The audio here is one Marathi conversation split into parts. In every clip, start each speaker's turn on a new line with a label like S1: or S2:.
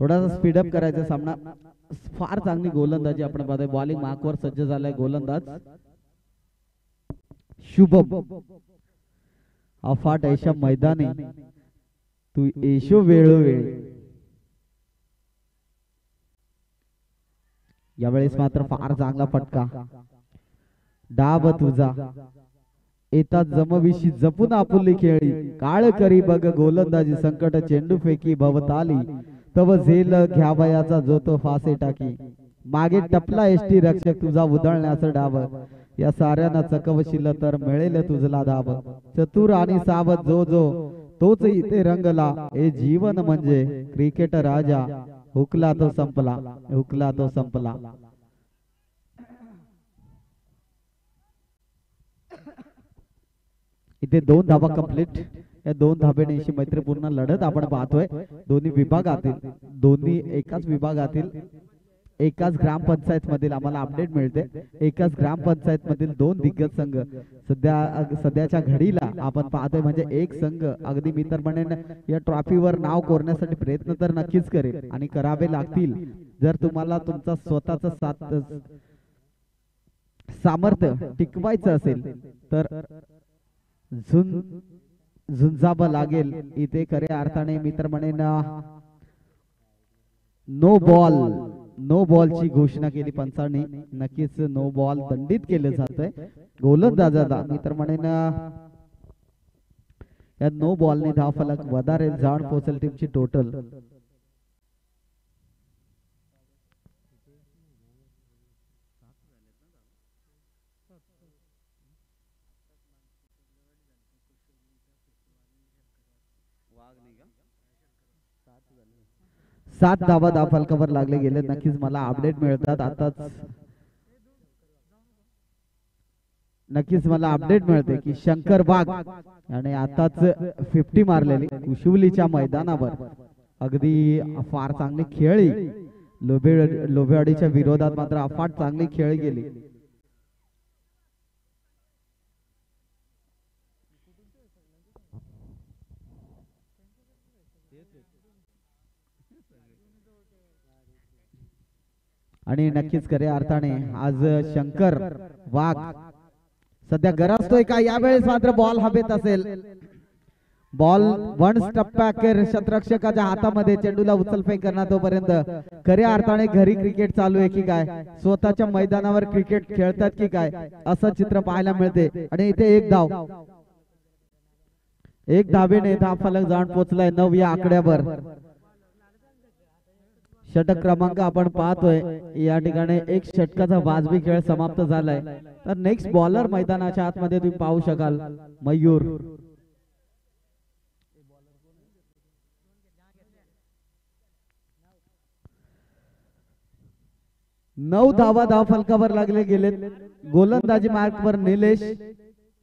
S1: थोडासा स्पीडअप करायचा सामना। फार चांगली गोलंदाजी आपण पाहतोय, बॉलिंग मार्कवर सज्ज झालाय गोलंदाज शुभम। अफाट ऐशा मैदानी तू येशो वेळोवेळी। यावेळेस मात्र फार चांगला फटका, डाब तुझा येतात जमविशी जपून आपुली खेळी, काळ करी बघ गोलंदाजी संकट चेंडू फेकी भवताली, तव झेल घ्यावयाचा जो तो फासे टाकी, मागे टपला एष्टी रक्षक तुझा उधळण्याचा डाव, या साऱ्यांना चकवशील तर मिळेल तुझला धाब, चतुर आणि सावध जो जो तोच इथे रंगला, हे जीवन म्हणजे क्रिकेट राजा, हुकला तो संपला, हुकला तो संपला। इथे 2 धाबा कंप्लीट। या 2 धाब्याने अशी मैत्रीपूर्ण लढत आपण पाहतोय दोन्ही विभागातील, दोन्ही एकाच विभागातील, एकाच ग्रामपंचायत मधील आम्हाला अपडेट मिळते। एकाच ग्रामपंचायत मधील 2 दिग्गज संघ सध्याच्या घडीला आपण पाहतोय, म्हणजे एक संघ अगदी मी तर म्हणेन या ट्रॉफीवर नाव कोरण्यासाठी प्रयत्न तर नक्कीच करेल आणि करावे लागतील। जर तुम्हाला तुमचा स्वतःचा सामर्थ्य टिकवायचं असेल तर झुंजावं लागेल। इथे खऱ्या अर्थाने मी तर म्हणेन नो बॉलची घोषणा केली पंचांनी, नक्कीच नो बॉल दंडित केलं जातंय गोलंदाजाला। मी तर म्हणेन या नो बॉलने धावफलक वधारेल, जाण पोहोचेल टीमची टोटल। सात धावा धावफलकावर लागले गेले, नक्कीच मला अपडेट मिळतात आताच, नक्कीच मला अपडेट मिळते की शंकर वाघ याने आताच 50 मारलेली कुशिवलीच्या मैदानावर। अगदी फार चांगली खेळी, लोभेवाडीच्या विरोधात मात्र अफाट चांगली खेळी गेली। आणि नक्कीच खऱ्या अर्थाने आज शंकर वाघ सध्या गरजतोय का, यावेळेस मात्र बॉल हवेत असेल, बॉल वन स्टप बॅकर शतरक्षकाच्या हातामध्ये, चेंडूला उचलफेक करणार तोपर्यंत खऱ्या अर्थाने घरी क्रिकेट चालू आहे की काय, स्वतःच्या मैदानावर क्रिकेट खेळतात की काय असं चित्र पाहायला मिळते। आणि इथे एक धावेने धावफलक जाऊन पोहोचलाय 9 या आकड्यावर। षटक क्रमांक आपण पाहतोय, या ठिकाणी एक षटकाचा वाजवी खेळ समाप्त झालाय। तर नेक्स्ट बॉलर मैदानाच्या आतमध्ये तुम्ही पाहू शकाल मयूर। नऊ धावा धावफलकावर लागले गेलेत, गोलंदाजी मार्कवर निलेश,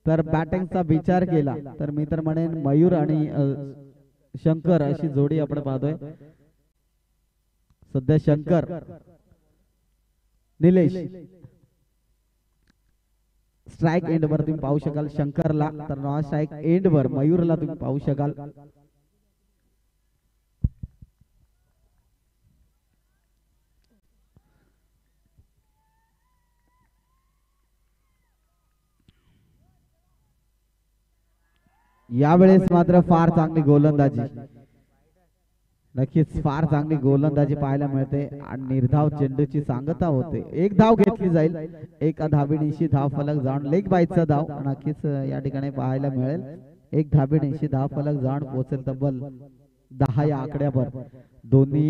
S1: तर बॅटिंगचा विचार केला तर मी तर म्हणेन मयूर आणि शंकर अशी जोडी आपण पाहतोय। सध्या शंकर निलेश स्ट्राइक एंड वर तुम्ही पाहू शकाल शंकरला, तर नॉन स्ट्राइक एंड वर मयूरला तुम्ही पाहू शकाल। यावेळेस मात्र फार चांगली गोलंदाजी, नक्कीच फार चांगली गोलंदाजी पाहायला मिळते आणि निर्धाव चेंडूची सांगता होते। एक धाव घेतली जाईल, एका धावेनिशी धावफलक जाऊन लेग बाईचा धाव नक्कीच या ठिकाणी पाहायला मिळेल। एक धावेनिशी धावफलक जाऊन पोहोचेल तब्बल 10 या आकड्यावर। दोन्ही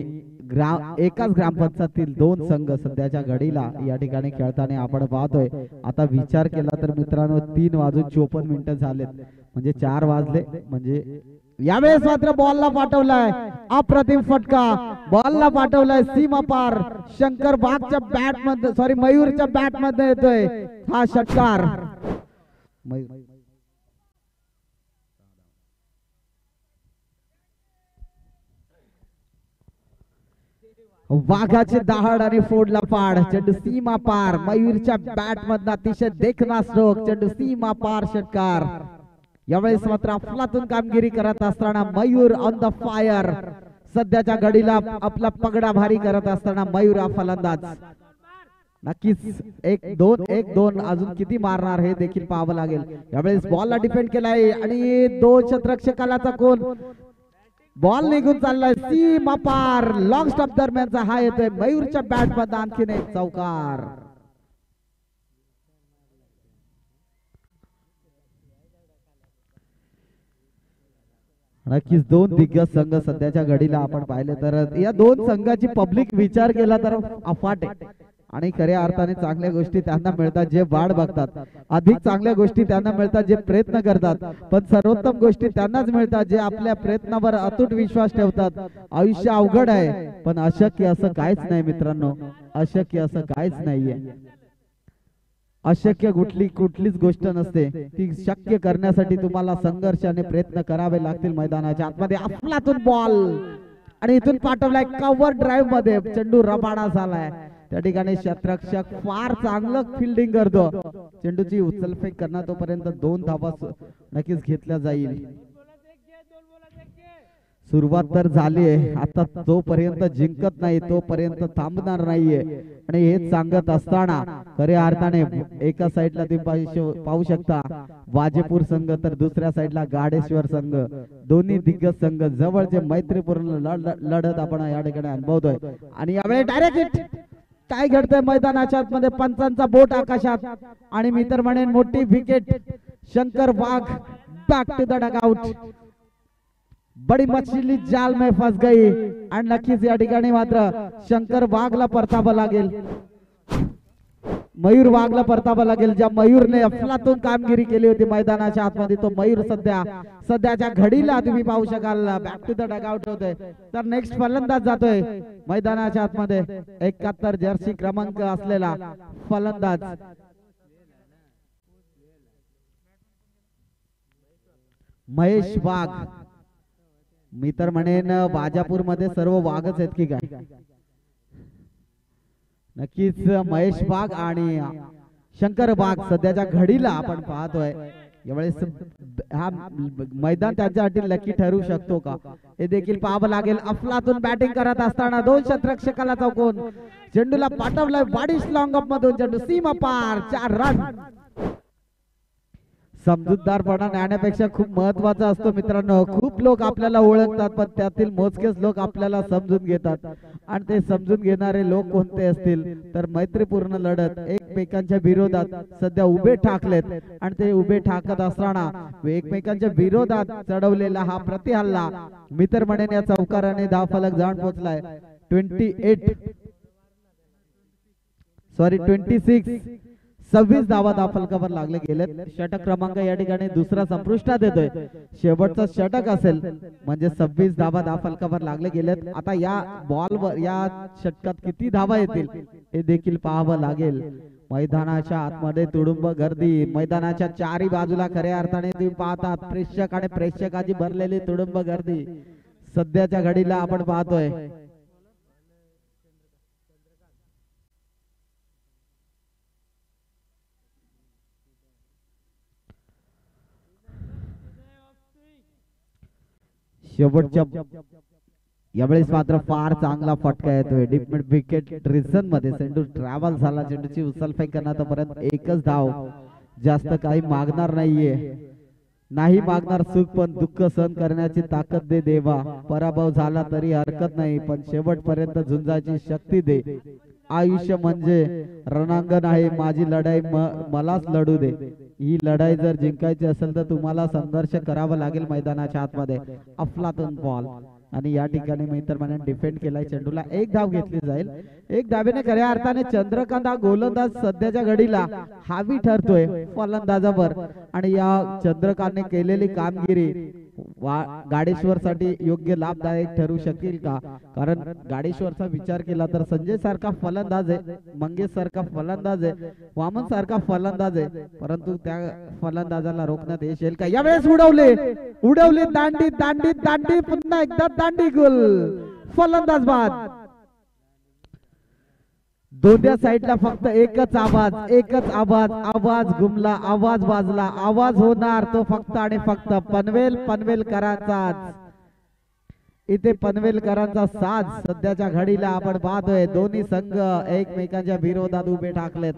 S1: एकाच ग्रामपंचायतीतील 2 संघ सध्याच्या घडीला या ठिकाणी खेळताना आपण पाहतोय। आता विचार केला तर मित्रांनो 3:54 झालेत, म्हणजे 4 वाजले, म्हणजे यावेळेस मात्र बॉलला पाठवलाय अप्रतिम फटका, बॉलला पाठवलाय सीमा पार, शंकर वाघच्या बॅट मध्ये सॉरी मयूरच्या बॅट मध्ये येतोय हा षटकार। वाघाचे दहाड आणि फोडला पाड, चेंडू सीमा पार, मयूरच्या बॅट मधला अतिशय देखणा स्ट्रोक, चेंडू सीमा पार षटकार। यावेळेस मात्र अफलातून कामगिरी करत असताना मयूर ऑन द फायर, सध्याच्या घडीला आपला पगडा भारी करत असताना मयूर हा फलंदाज नक्कीच 1-2 अजून किती मारणार हे देखील पाहावं लागेल। यावेळेस बॉलला डिफेंड केलाय आणि 2 क्षेत्ररक्षकाला कोण बॉल निघून चाललाय सीमा पार लॉंग स्टॉप दरम्यानचा हा येतोय मयूरच्या बॅट मध्ये आणखीन एक चौकार। नक्कीच 2 दिग्गज संघ सध्याच्या घडीला आपण पाहिले तर या 2 संघाची पब्लिक विचार केला तर अफाट आहे आणि खऱ्या अर्थाने चांगल्या गोष्टी त्यांना मिळतात जे वाट बघतात, अधिक चांगल्या गोष्टी त्यांना मिळतात जे प्रयत्न करतात, पण सर्वोत्तम गोष्टी त्यांनाच मिळतात जे आपल्या प्रयत्नावर अतूट विश्वास ठेवतात। आयुष्य अवघड आहे पण अशक्य असं काहीच नाही मित्रांनो, अशक्य असं काहीच नाहीये। अशक्य कुठलीच गोष्ट नसते, ती शक्य करण्यासाठी तुम्हाला संघर्षाने प्रयत्न करावे लागतील। मैदानाच्या आतमध्ये अफलातून बॉल आणि इथून पाठवलाय कव्हर ड्राईव्ह मध्ये, चेंडू रबाडा झालाय त्या ठिकाणी क्षेत्ररक्षक फार चांगलं फिल्डिंग करतो। चेंडूची उचलफेक करणार तोपर्यंत 2 धावा नक्कीच घेतल्या जाईल। सुरुवात तर झाली आहे, आता जोपर्यंत जिंकत नाही तोपर्यंत थांबणार नाहीये आणि हेच सांगत असताना खऱ्या अर्थाने एका साईडला तुम्ही पाहू शकता वाजेपूर संघ तर दुसऱ्या साईडला गाडेश्वर संघ, दोन्ही दिग्गज संघ जवळचे मैत्रीपूर्ण लढत आपण या ठिकाणी अनुभवतोय। आणि यावेळी डायरेक्ट काय घडतंय मैदानाच्या आतमध्ये, पंचांचा बोट आकाशात आणि मी तर म्हणेन मोठी wicket. Shankar Wagh back to the dugout, बड़ी मछली जाल में फंस गई आणि नक्कीच या ठिकाणी मात्र शंकर वाघला परतावा लागेल, मयूर वाघला परतावा लागेल। ज्या मयूरने अफलातून कामगिरी केली होती मैदानाच्या आतमध्ये तो मयूर सध्याच्या घडीला तुम्ही पाहू शकाल बॅक टू द डगआउट होतोय। तर नेक्स्ट फलंदाज जातोय मैदानाच्या आतमध्ये 71 जर्सी क्रमांक असलेला फलंदाज महेश वाघ। मी तर म्हणेन बाजापूर मध्ये सर्व वाघच आहेत की काय, नक्कीच महेश वाघ आणि शंकर वाघ सध्याच्या घडीला आपण पाहतोय। यावेळेस हा मैदान त्यांच्यासाठी लकी ठरू शकतो का हे देखील पाहावं लागेल। अफलातून बॅटिंग करत असताना 2 क्षेत्ररक्षकाला चौकोन, चेंडूला पाठवलाय वाडिश लॉंग ऑफ मधून, चेंडू सीमा पार 4 रन। समजूतदारपणा ज्ञानापेक्षा खूप महत्वाचा असतो मित्रांनो। खूप लोक आपल्याला ओळखतात पण त्यातील मोजकेच लोक आपल्याला समजून घेतात आणि ते समजून घेणारे लोक कोणते असतील तर मैत्रीपूर्ण लढत एकमेकांच्या विरोधात सध्या उभे ठाकलेत आणि ते उभे ठाकत असताना एकमेकांच्या विरोधात चढवलेला हा प्रतिहल्ला मी तर म्हणेन या चौकाराने धावफलक जाऊन पोहोचलाय। 26 धावा धावफलकावर लागले गेलेत। षटक क्रमांक या ठिकाणी दुसरा संपुष्टात येतोय, शेवटचा षटक असेल म्हणजे 26 धावा धावफलकावर लागले गेलेत। आता या बॉलवर या षटकात किती धावा येतील हे देखील पाहावं लागेल। मैदानाच्या आतमध्ये तुडुंब गर्दी, मैदानाच्या चारी बाजूला खऱ्या अर्थाने तुम्ही पाहता प्रेक्षक आणि प्रेक्षकाची भरलेली तुडुंब गर्दी सध्याच्या घडीला आपण पाहतोय। शेवटच्या यावेळेस मात्र फार चांगला फटका येतोय डीप मिड विकेट रिझन मध्ये, चेंडू ट्रॅव्हल झाला, चेंडूची उचलफेक करण्यात परत एकच धाव, जास्त काही मागणार नाहीये, नाही मागणार सुख पण दुःख सहन करण्याची ताकद दे देवा। पराभव झाला तरी हरकत नाही पण शेवटपर्यंत झुंजायची शक्ती दे। आयुष्य म्हणजे रणांगण आहे, माझी लढाई मलाच लढू दे। ही लढाई जर जिंकायची असेल तर तुम्हाला संघर्ष करावा लागेल मैदानाच्या आतमध्ये। अफलातून बॉल आणि या ठिकाणी मी तर म्हणेन डिफेंड केलाय, चेंडूला 1 धाव घेतली जाईल। 1 धावेने खऱ्या अर्थाने चंद्रकांत हा गोलंदाज सध्याच्या घडीला हावी ठरतोय फलंदाजावर आणि या चंद्रकांतने केलेली कामगिरी गाडेश्वर साठी योग्य लाभदायक ठरू शकेल का, कारण गाडेश्वरचा विचार केला तर संजय सारखा फलंदाज आहे, मंगेश सारखा फलंदाज आहे, वामन सारखा फलंदाज आहे, परंतु त्या फलंदाजाला रोखण्यात यश येईल का। यावेळेस उडवले दांडी दांडी दांडी, पुन्हा एकदा दांडी गोल, फलंदाज बाद। दोन्ही साइडला फक्त एकच आवाज घुमला, आवाज वाजला, आवाज होणार तो फक्त आणि फक्त पनवेलकरांचाच। इथे पनवेलकरांचा साज सध्याच्या घडीला आपण पाहतोय. दोन्ही संघ एकमेकांच्या विरोधात उभे ठाकलेत.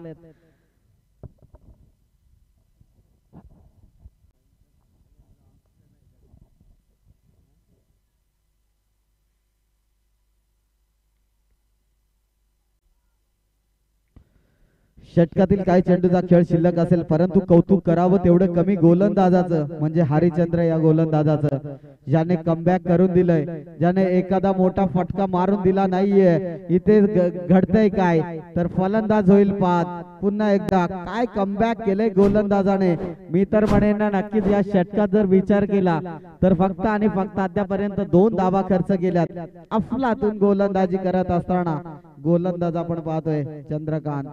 S1: षटकातील काही चेंडूचा खेळ शिल्लक असेल, परंतु कौतुक करावं तेवढं कमी गोलंदाजाचं, म्हणजे हरिचंद्र या गोलंदाजाचं, ज्याने कमबॅक करून दिलंय, ज्याने एखादा मोठा फटका मारून दिला नाहीये. इथे घडतंय काय तर फलंदाज होईल बाद. पुन्हा एकदा काय कमबॅक केलंय गोलंदाजाने. मी तर म्हणेन ना, नक्कीच या षटकात जर विचार केला तर फक्त आणि फक्त आतापर्यंत 2 धावा खर्च केल्यात. अफलातून गोलंदाजी करत असताना गोलंदाज आपण पाहतोय चंद्रकांत.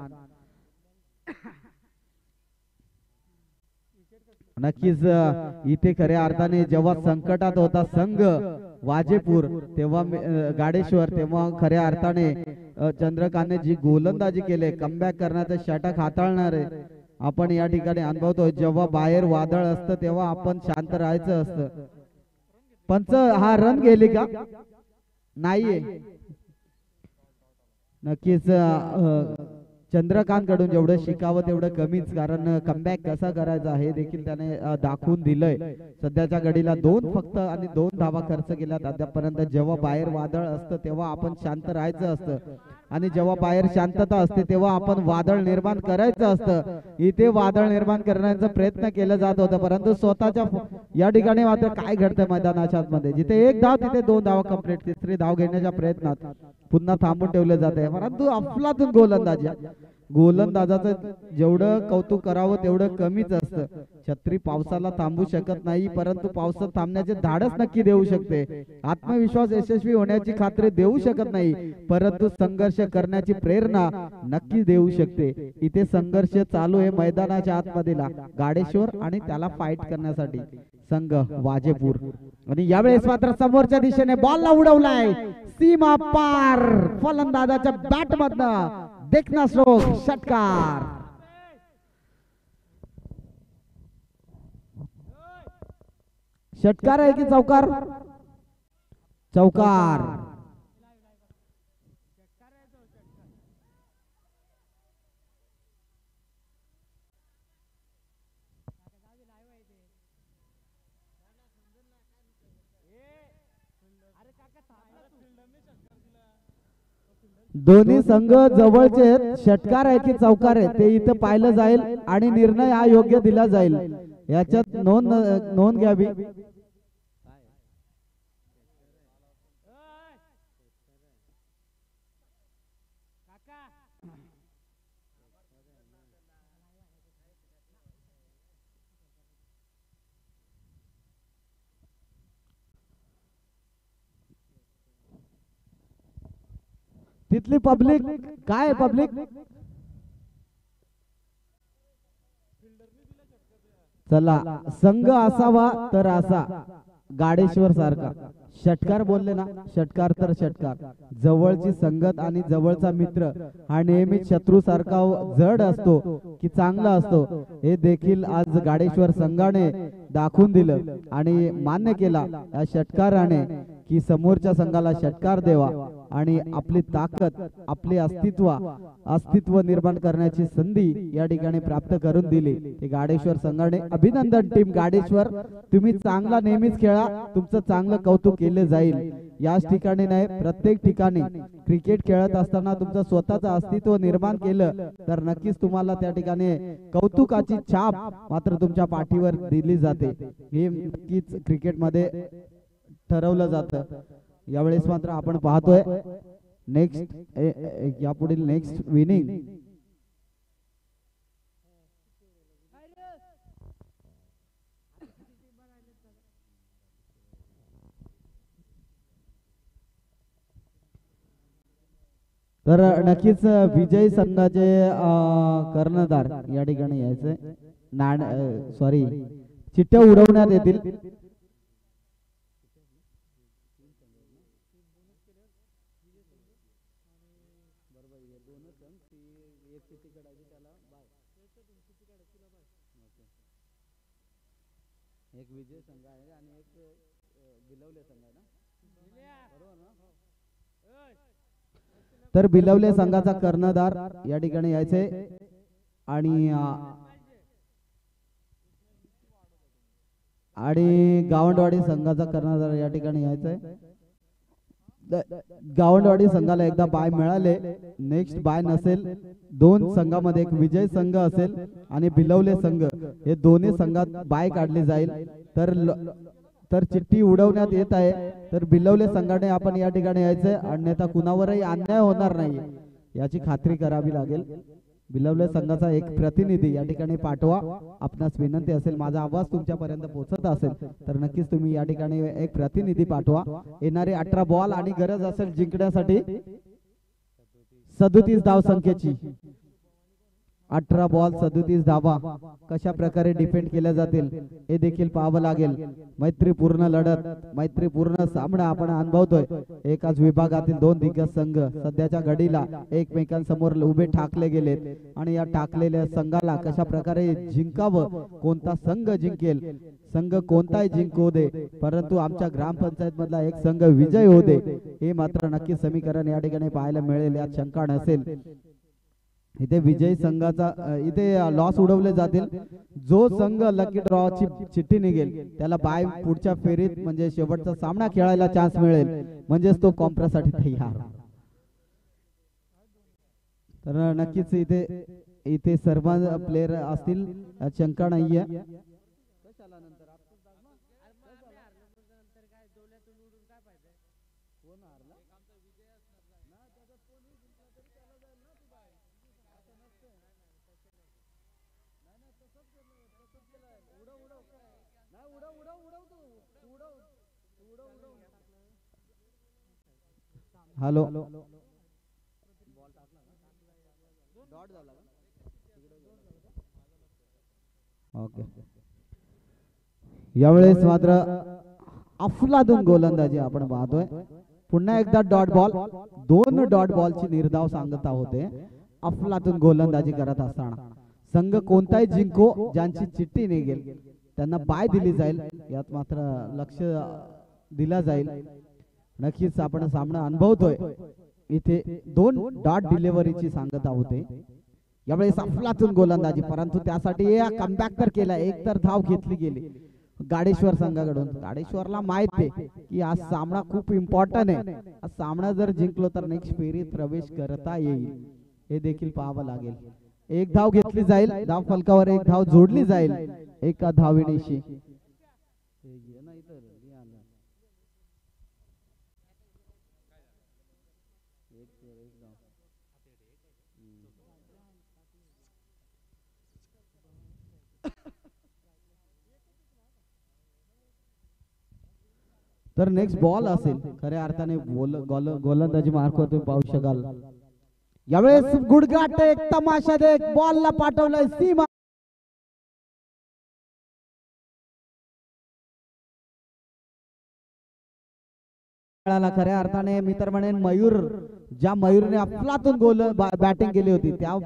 S1: नक्कीच इथे खऱ्या अर्थाने जेव्हा संकटात होता संघ वाजेपूर, तेव्हा गाडेश्वर, तेव्हा खऱ्या अर्थाने चंद्रकांतने जी गोलंदाजी केले, कमबॅक करण्याचं षटक हाताळणारे आपण या ठिकाणी अनुभवतो. जेव्हा बाहेर वादळ असतं तेव्हा आपण शांत राहायचं असतं. पंच हा रन गेली का नाहीये. नक्कीच चंद्रकांत कडून जेवढं शिकावं तेवढं कमीच, कारण कमबॅक कसा करायचा हे देखील त्याने दाखवून दिलंय. सध्याच्या घडीला 2 फक्त आणि 2 धावा खर्च केल्यात अद्यापर्यंत. जेव्हा बाहेर वादळ असतं तेव्हा आपण शांत राहायचं असतं, आणि जेव्हा बाहेर शांतता असते तेव्हा आपण वादळ निर्माण करायचं असतं. इथे वादळ निर्माण करण्याचा प्रयत्न केला जात होता, परंतु स्वतःच्या या ठिकाणी मात्र काय घडतंय मैदानाच्या मध्ये, जिथे 1 धाव तिथे 2 धावा कंप्लीट. तिसरी धाव घेण्याच्या प्रयत्नात पुन्हा थांबून ठेवले जाते, परंतु अफलातून गोलंदाजी. गोलंदाजाचं जेवढं कौतुक करावं तेवढं कमीच असतं. छत्री पावसाला थांबू शकत नाही, परंतु पावसात थांबण्याचे धाडस नक्की देऊ शकते. आत्मविश्वास यशस्वी होण्याची खात्री देऊ शकत नाही, परंतु संघर्ष करण्याची प्रेरणा नक्की देऊ शकते. इथे संघर्ष चालू आहे मैदानाच्या आतमधीला गाडेश्वर आणि त्याला फाईट करण्यासाठी संघ वाजेपूर. आणि यावेळेस मात्र समोरच्या दिशेने बॉलला उडवलाय सीमा पार. फलंदाजाच्या बॅट मधनं देखना स्ट्रोक, षटकार. षटकार आहे की चौकार? चौकार. दोन्ही संघ जवळचे, षटकार आहे की चौकार आहे ते इथं पाहिलं जाईल आणि निर्णय हा योग्य दिला जाईल. याच्यात नोंद घ्यावी. तिथली पब्लिक काय, पब्लिक चला संघ असावा तर असा गाडेश्वर सारखा. षटकार बोलले ना, षटकार तर षटकार. जवळची संगत आणि जवळचा मित्र हा नेहमीच शत्रू सारखा जड असतो की चांगला असतो, हे देखील आज गाडेश्वर संघाने दाखवून दिलं आणि मान्य केला या षटकाराने की समोरच्या संघाला षटकार देवा आणि आपली ताकद, आपले अस्तित्व निर्माण करण्याची संधी या ठिकाणी प्राप्त करून दिली ते गाडेश्वर संघाने. अभिनंदन टीम गाडेश्वर, तुम्ही चांगला नेहमीच खेळा, तुमचं चांगलं कौतुक केले जाईल. याच ठिकाणी नाही, प्रत्येक ठिकाणी क्रिकेट खेळत असताना तुमचं स्वतःचं अस्तित्व निर्माण केलं तर नक्कीच तुम्हाला त्या ठिकाणी कौतुकाची छाप मात्र तुमच्या पाठीवर दिली जाते. हे नक्कीच क्रिकेटमध्ये ठरवलं जातं. यावेळेस मात्र आपण पाहतोय नेक्स्ट यापुढील नेक्स्ट विनिंग तर नक्कीच विजय संघाचे कर्णधार या ठिकाणी यायचे. सॉरी, चिठ्ठ्या उडवण्यात येतील. एक विजय संघ आहे आणि एक गिलवले संघ आहे ना. तर बिलवले संघाचा कर्णधार या ठिकाणी यायचे आणि गावंडवाडी संघाचा कर्णधार या ठिकाणी यायचंय. गावंडवाडी संघाला एकदा बाय मिळाले, नेक्स्ट बाय नसेल. दोन संघामध्ये एक विजय संघ असेल आणि बिलवले संघ हे दोन्ही संघात बाय काढली जाईल. तर चिठ्ठी उडवण्यात येत आहे. तर बिलवले संघाने आपण या ठिकाणी यायचंय, अन्यथा कुणावरही अन्याय होणार नाही याची खात्री करावी लागेल. बिलवले संघाचा एक प्रतिनिधी या ठिकाणी पाठवा. आपणास विनंती असेल, माझा आवाज तुमच्यापर्यंत पोहोचत असेल तर नक्कीच तुम्ही या ठिकाणी एक प्रतिनिधी पाठवा. येणारे 18 बॉल आणि गरज असेल जिंकण्यासाठी 37 धाव संख्येची. 18 बॉल 37 धावा कशा प्रकारे डिफेंड केल्या जातील हे देखील पाहावं लागेल. मैत्रीपूर्ण लढत, मैत्रीपूर्ण सामना आपण अनुभवतोय. एकाच विभागातील दोन दिग्गज संघ सध्याच्या घडीला एकमेकांसमोर उभे ठाकले गेलेत आणि या टाकलेल्या संघाला कशा प्रकारे जिंकावं, कोणता संघ जिंकेल, संघ कोणताही जिंकू दे परंतु आमच्या ग्रामपंचायत मधला एक संघ विजय होऊ दे हे मात्र नक्की समीकरण या ठिकाणी पाहायला मिळेल, यात शंका नसेल. इथे विजय संघाचा इथे लॉस उडवले जातील. जो संघ लकी ड्रॉची चिठ्ठी निघेल त्याला बाय पुढच्या फेरीत म्हणजे शेवटचा सामना खेळायला चान्स मिळेल, म्हणजेच तो कॉम्प्रेसाठी तयार. तर नक्कीच इथे सर्व प्लेयर असतील, शंका नाहीये. Hello, okay. यावेळेस मात्र अफलातून गोलंदाजी आपण पाहतोय. पुन्हा एकदा डॉट बॉल, 2 डॉट बॉलची निर्धाव सांगता होते. अफलातून गोलंदाजी करत असताना संघ कोणताही जिंको, ज्यांची चिठ्ठी निघेल त्यांना बाय दिली जाईल, यात मात्र लक्ष दिला जाईल. नक्कीच आपण सामना अनुभवतोय. इथे 2 डॉट डिलिव्हरीची सांगता होते. यावेळेस अफलातून गोलंदाजी, परंतु त्यासाठी कमबॅक तर केला. एक तर धाव घेतली गेली गाडेश्वर संघाकडून. गाडेश्वरला माहित आहे की हा सामना खूप इम्पॉर्टंट आहे. हा सामना जर जिंकलो तर नेक्स्ट फेरीत प्रवेश करता येईल, हे देखील पाहावं लागेल. एक धाव घेतली जाईल, धाव फलकावर एक धाव जोडली जाईल एका धावेनिशी. तर नेक्स्ट बॉल असेल, खऱ्या अर्थाने गोलंदाजी मार्क तुम्ही पाहू शकाल. यावेळेस गुडघाट एक तमाशा देख बॉलला पाठवलंय सीमा. खऱ्या अर्थाने मी तर म्हणेन मयूर, ज्या मयूरने अफलातून गोल बॅटिंग केली होती त्या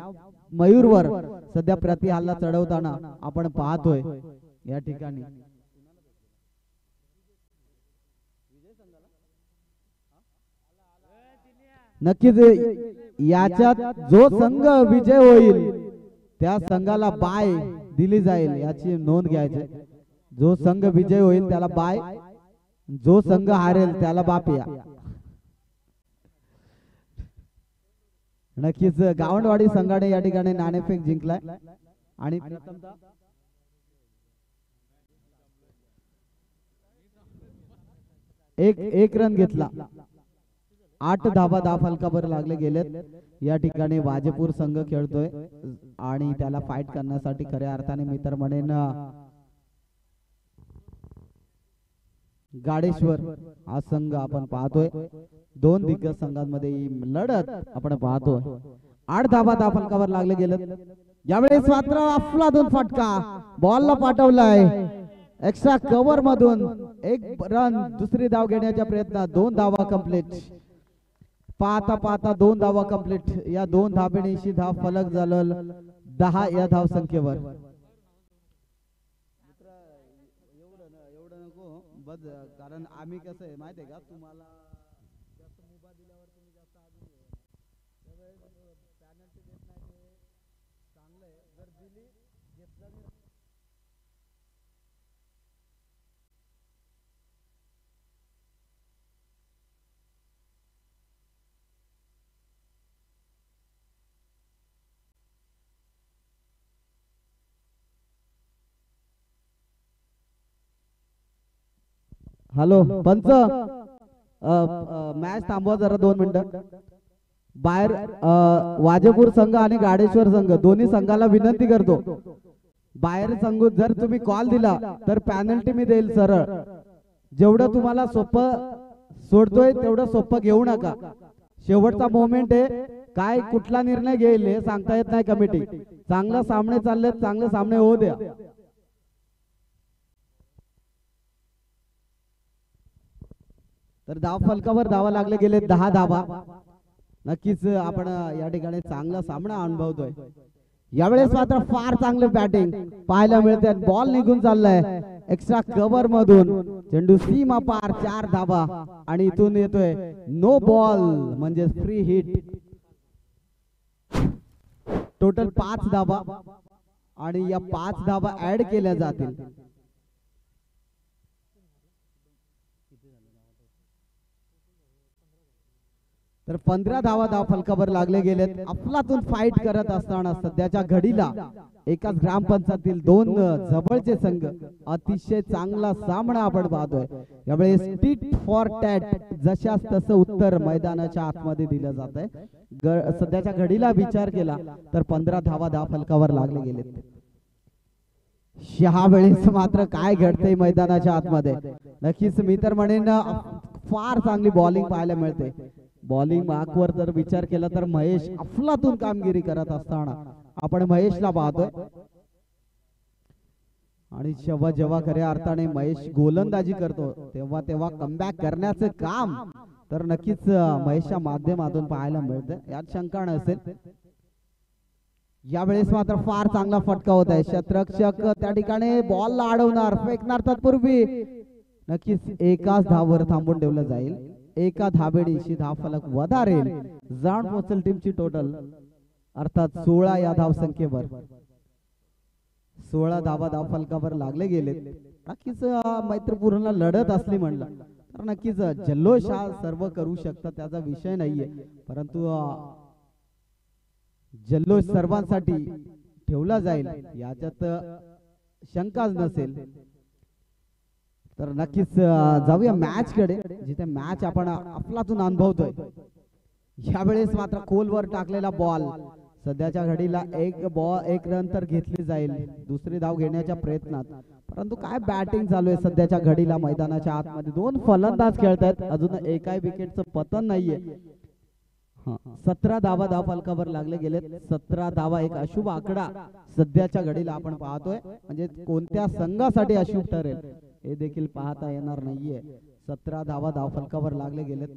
S1: मयूरवर सध्या प्रति हल्ला चढवताना आपण पाहतोय या ठिकाणी. नक्कीच याच्यात जो संघ विजय होईल त्या संघाला बाय दिली जाईल, याची नोंद घ्यायची. जो संघ विजय होईल त्याला बाय, जो संघ हारेल त्याला बापिया. नक्कीच गावंडवाडी संघाने या ठिकाणी नाणेफेक जिंकलाय आणि एक रन घेतला. 8 धावा धाव फलकावर लागले गेलेत. या ठिकाणी वाजेपूर संघ खेळतोय आणि त्याला फाईट करण्यासाठी खऱ्या अर्थाने मी तर म्हणेन गाडेश्वर हा संघ आपण पाहतोय. 2 दिग्गज संघांमध्ये लढत आपण पाहतोय. 8 धावा धाव फलकावर लागले गेलेत. यावेळेस मात्र अफलातून फटका बॉलला पाठवलाय एक्स्ट्रा कव्हर मधून. 1 रन, दुसरी धाव घेण्याच्या प्रयत्नात 2 धावा कंप्लीट. पाहता पाहता 2 धावा कंप्लीट. या 2 धावेनिशी धाव फलक झालं 10 या धाव संख्येवर. एवढं नको कारण आम्ही कसं आहे माहिती आहे का तुम्हाला हॅलो पंच, मॅच थांबवा जरा 2 मिनिटं. बाहेर वाजेपूर संघ आणि गाडेश्वर संघ दोन्ही संघाला विनंती करतो, बाहेर संघ जर तुम्ही कॉल दिला तर पॅनल्टी मी देईल सरळ. जेवढं तुम्हाला सोपं सोडतोय तेवढं सोपं घेऊ नका. शेवटचा मोमेंट आहे, काय कुठला निर्णय घेईल हे सांगता येत नाही कमिटी. चांगलं सामने चालले, चांगले सामने होऊ द्या. तर धाव फलकावर धावा लागले गेले 10 धावा. नक्कीच आपण या ठिकाणी चांगला सामना अनुभवतोय. यावेळेस मात्र फार चांगले बॅटिंग पाहायला मिळते. बॉल निघून चाललाय एक्स्ट्रा कव्हर मधून, चेंडू सीमा पार 4 धावा आणि इथून येतोय नो बॉल म्हणजे फ्री हिट. टोटल 5 धावा आणि या 5 धावा ऍड केल्या जातील. तर 15 धावा धाव फलकावर लागले गेलेत. अफलातून फाईट करत असताना सध्याच्या घडीला एकाच ग्रामपंचायतील 2 जवळचे संघ अतिशय चांगला सामना आपण पाहतोय. यावेळेस टीट फॉर टॅट जशास तसं उत्तर मैदानाच्या आतमध्ये दिलं जात आहे. सध्याच्या घडीला विचार केला तर 15 धावा धाव फलकावर लागले गेलेत. ह्या वेळेस मात्र काय घडतंय मैदानाच्या आतमध्ये, नक्कीच मी तर म्हणेन फार चांगली बॉलिंग पाहायला मिळते. बॉलिंग मार्कवर जर विचार केला तर महेश अफलातून कामगिरी करत असताना आपण महेशला पाहतोय. आणि जेव्हा जेव्हा खऱ्या अर्थाने महेश गोलंदाजी करतो तेव्हा तेव्हा कमबॅक करण्याचे काम तर नक्कीच महेशच्या माध्यमातून पाहायला मिळते, यात शंका नसेल. यावेळेस मात्र फार चांगला फटका होत आहे. क्षेत्ररक्षक त्या ठिकाणी बॉलला अडवणार, फेकणार, तत्पूर्वी नक्कीच एकाच धावावर थांबून ठेवलं जाईल. एका धावेची धाव फलक वधारेल. जाऊन पोहोचेल टीमची टोटल अर्थात 16 या धाव संख्येवर. 16 धावा धाव फलकावर लागले गेले. नक्कीच मैत्रीपूर्ण लढत असली म्हणलं तर नक्कीच जल्लोष हा सर्व करू शकतात, त्याचा विषय नाहीये. परंतु जल्लोष सर्वांसाठी ठेवला जाईल याच्यात शंकाच नसेल. तर नक्कीच जाऊया मॅच कडे, जिथे मॅच आपण अफलातून अनुभवतोय. यावेळेस मात्र खोलवर टाकलेला बॉल सध्याच्या घडीला एक रन तर घेतली जाईल दुसरी धाव घेण्याच्या प्रयत्नात. परंतु काय बॅटिंग चालू आहे सध्याच्या घडीला मैदानाच्या आतमध्ये. 2 फलंदाज खेळतायत, अजून एकाही विकेटचं पतन नाहीये. 17 धावा धाव फलकावर लागले गेलेत. 17 धावा एक अशुभ आकडा सध्याच्या घडीला आपण पाहतोय, म्हणजे कोणत्या संघासाठी अशुभ ठरेल हे देखील पाहता येणार नाहीये. 17 धावा धाव फलकावर लागले गेलेत.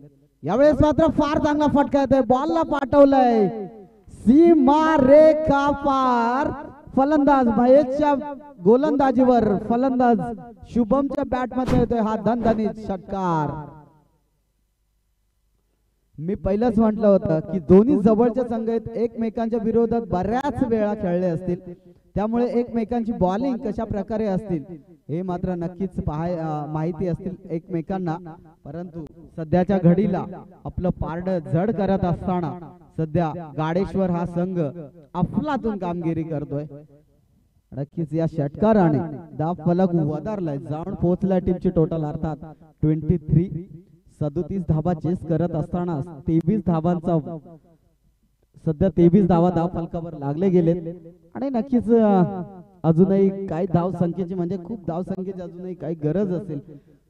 S1: यावेळेस मात्र फार चांगला फटका येतोय, बॉलला पाठवलंय सीमा रेखा पार. फलंदाज महेशच्या गोलंदाजीवर फलंदाज शुभमच्या बॅट मध्ये येतोय हा दणदणीत षटकार. मी पहिलंच म्हटलं होतं की दोन्ही जवळचे संघ आहेत, एकमेकांच्या विरोधात बऱ्याच वेळा खेळले असतील, त्यामुळे एकमेकांची बॉलिंग कशा प्रकारे असतील हे मात्र नक्कीच माहिती असतील एकमेकांना. परंतु सध्याच्या घडीला आपलं पारड जड करत असताना सध्या गाडेश्वर हा संघ अफलातून कामगिरी करतोय. नक्कीच या षटकाराने धाव फलक वधारलाय. जाऊन पोहोचलाय टीमची टोटल अर्थात 23. 37 धावा चेस करत असताना 23 धावांचा सध्या 23 धावा धाव फलकावर लागले गेलेत. आणि नक्कीच अजूनही काही धाव संख्येची म्हणजे खूप धाव संख्येची अजूनही काही गरज असेल.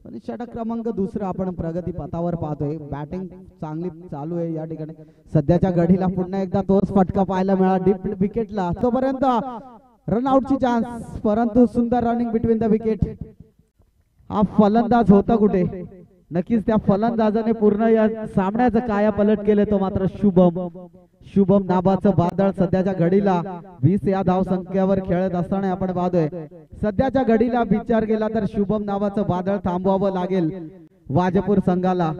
S1: पण षटक क्रमांक 2 आपण प्रगती पथावर पाहतोय. बॅटिंग चांगली चालू आहे या ठिकाणी. सध्याच्या घडीला पुन्हा एकदा तोच फटका पाहायला मिळाला डीप विकेटला. तोपर्यंत रनआउटची चान्स, परंतु सुंदर रनिंग बिटवीन द विकेट. हा फलंदाज होता कुठे, नक्कीच त्या फलंदाजाने पूर्ण या सामन्याचं कायापालट केले तो मात्र शुभम नावाचं वादळ सध्याच्या घडीला 20 या धाव संख्येवर खेळत असताना आपण पाहतोय. सध्याच्या घडीला विचार केला तर शुभम नावाचं वादळ थांबवावं लागेल. वाजपूर संघाला,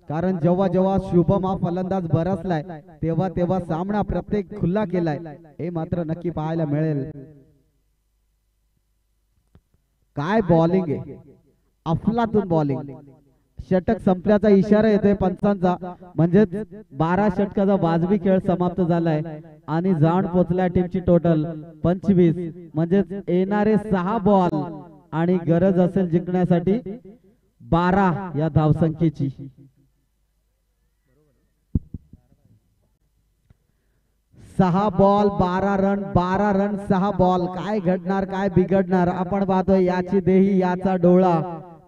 S1: कारण जेव्हा जेव्हा शुभम हा फलंदाज बरसलाय तेव्हा तेव्हा सामना प्रत्येक खुल्ला केलाय, हे मात्र नक्की पाहायला मिळेल. काय बॉलिंग आहे, अफलातून बॉलिंग. षटक संपल्याचा इशारा येतोय पंचांचा, म्हणजे 12 षटकाचा वाजवी खेळ समाप्त झालाय आणि जाऊन पोहोचलाय टीमची टोटल 25, म्हणजे येणारे 6 बॉल आणि गरज असेल जिंकण्यासाठी 12 या धावसंख्येची. 6 बॉल 12 रन, 12 रन 6 बॉल. काय घडणार, काय बिघडणार आपण पाहतोय. याची देही याचा डोळा,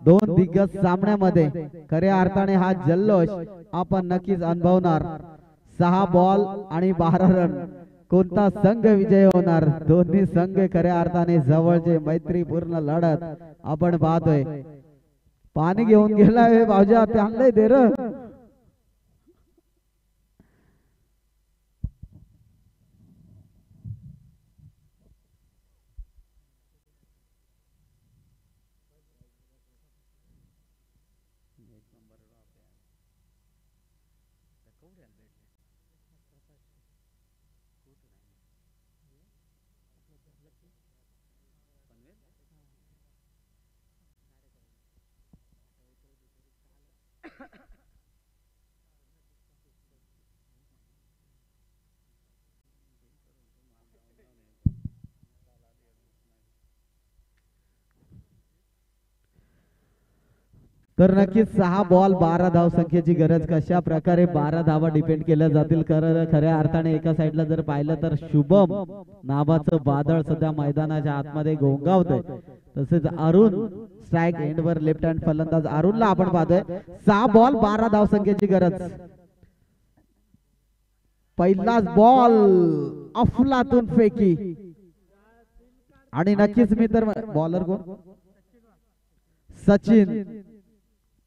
S1: दोन दिग्गज सामन्यामध्ये खऱ्या अर्थाने हा जल्लोष आपण नक्कीच अनुभवणार. 6 बॉल आणि 12 रन, कोणता संघ विजय होणार? दोन्ही संघ खऱ्या अर्थाने जवळचे मैत्रीपूर्ण लढत आपण पाहतोय. पाणी घेऊन गेलाय भाऊजा, ते आणलंय दे र. तर नक्कीच 6 बॉल 12 धाव संख्येची गरज. कशा प्रकारे 12 धावा डिपेंड केल्या जातील खऱ्या अर्थाने एका साईडला जर पाहिलं तर शुभम नावाचं बादळ सध्या मैदानाच्या आतमध्ये घोंगावतंय. तसेच अरुण स्ट्राइक एंडवर लेफ्ट हँड फलंदाज अरुणला आपण पाहतोय. 6 बॉल 12 धाव संख्येची गरज. पहिलाच बॉल अफलातून फेकी आणि नक्कीच मी तर बॉलर कोण, सचिन.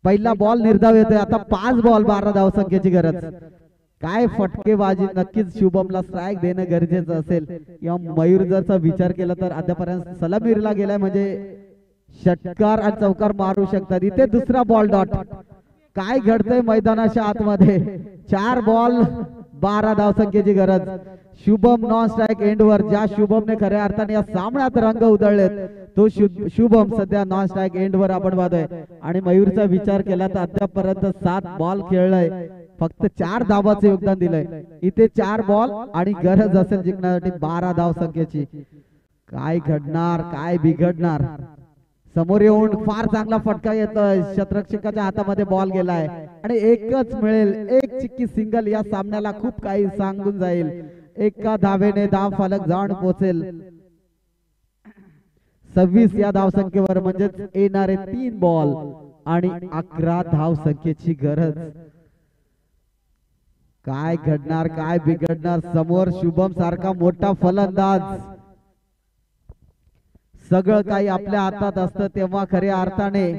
S1: पहिला बॉल निर्धाव येतोय. आता 5 बॉल 12 धाव संख्येची गरज. काय फटकेबाजी, नक्कीच शुभमला स्ट्राइक देणं गरजेचं असेल. किंवा मयूर जरचा विचार केला तर अद्यापर्यंत सलामीरला गेलाय, म्हणजे षटकार आणि चौकार मारू शकतात. इथे दुसरा बॉल डॉट. काय घडतंय मैदानाच्या आतमध्ये? 4 बॉल 12 धाव संख्येची गरज. शुभम नॉन स्ट्राइक एंडवर. ज्या शुभमने खऱ्या अर्थाने या सामन्यात रंग उधळलेत तो शुभम सध्या नॉन स्ट्राइक एंडवर आपण पाहतोय. आणि मयूरचा विचार केला तर अद्यापर्यंत 7 बॉल खेळलाय, फक्त 4 धावाचे योगदान दिलंय. इथे 4 बॉल आणि गरज असेल जिंकण्यासाठी 12 धाव संख्येची. काय घडणार, काय बिघडणार? समोर येऊन फार चांगला फटका येतोय. क्षेत्ररक्षकाच्या हातामध्ये बॉल गेलाय आणि एकच मिळेल. एक चिक्की सिंगल या सामन्याला खूप काही सांगून जाईल. एका धावेने धाव फलक जाऊन पोहोचेल 26 या धाव संख्येवर, म्हणजेच येणारे 3 बॉल आणि 11 धाव संख्येची गरज. काय घडणार, काय बिघडणार? समोर शुभम सारखा मोठा फलंदाज. सगळं काही आपल्या हातात असतं तेव्हा खऱ्या अर्थाने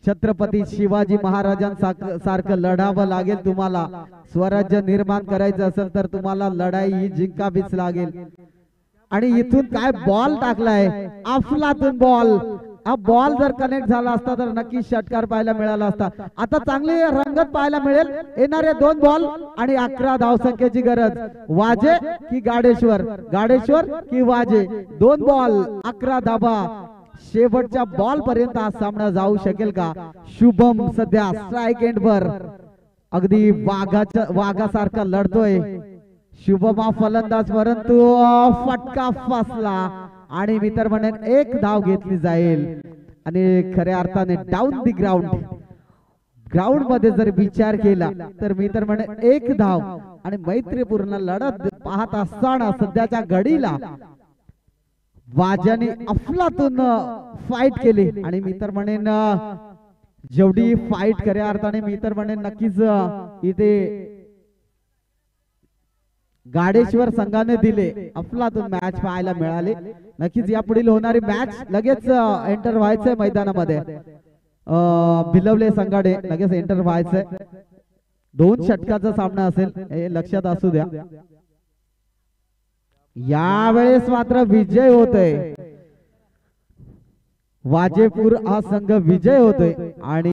S1: छत्रपती शिवाजी महाराजांसारखं लढावं लागेल. तुम्हाला स्वराज्य निर्माण करायचं असेल तर तुम्हाला लढाई ही जिंकावीच लागेल. आणि इथून काय बॉल टाकलाय, अफलातून बॉल. हा बॉल जर कनेक्ट झाला असता तर नक्की षटकार पाहायला मिळाला असता. आता चांगली रंगत पाहायला मिळेल. येणारे 2 बॉल आणि 11 धावसंख्येची गरज. वाजे की गाडेश्वर, गाडेश्वर की वाजे? 2 बॉल 11 धावा. शेवटच्या बॉल पर्यंत हा सामना जाऊ शकेल का? शुभम सध्या स्ट्राइक एंडवर अगदी वाघासारखा लढतोय. शुभम हा फलंदाज, परंतु फटका फसला आणि मी तर म्हणेन 1 धाव घेतली जाईल. आणि खऱ्या अर्थाने डाऊन दी ग्राउंड मध्ये जर विचार केला तर मी तर म्हणेन 1 धाव. आणि मैत्रीपूर्ण लढत पाहत असताना सध्याच्या घडीला वाजाने अफलातून फाईट केली. आणि मी तर म्हणेन जेवढी फाईट खऱ्या अर्थाने मी तर म्हणेन नक्कीच इथे गाडेश्वर संघाने दिले. अफलातून मॅच पाहायला मिळाली. नक्कीच यापुढील होणारी मॅच लगेच एंटर व्हायचंय मैदानामध्ये. भिलवले संघाने लगेच एंटर व्हायचंय. 2 षटकाचा सामना असेल, हे लक्षात असू द्या. यावेळेस मात्र विजय होतोय वाजेपूर हा संघ विजय होतोय. आणि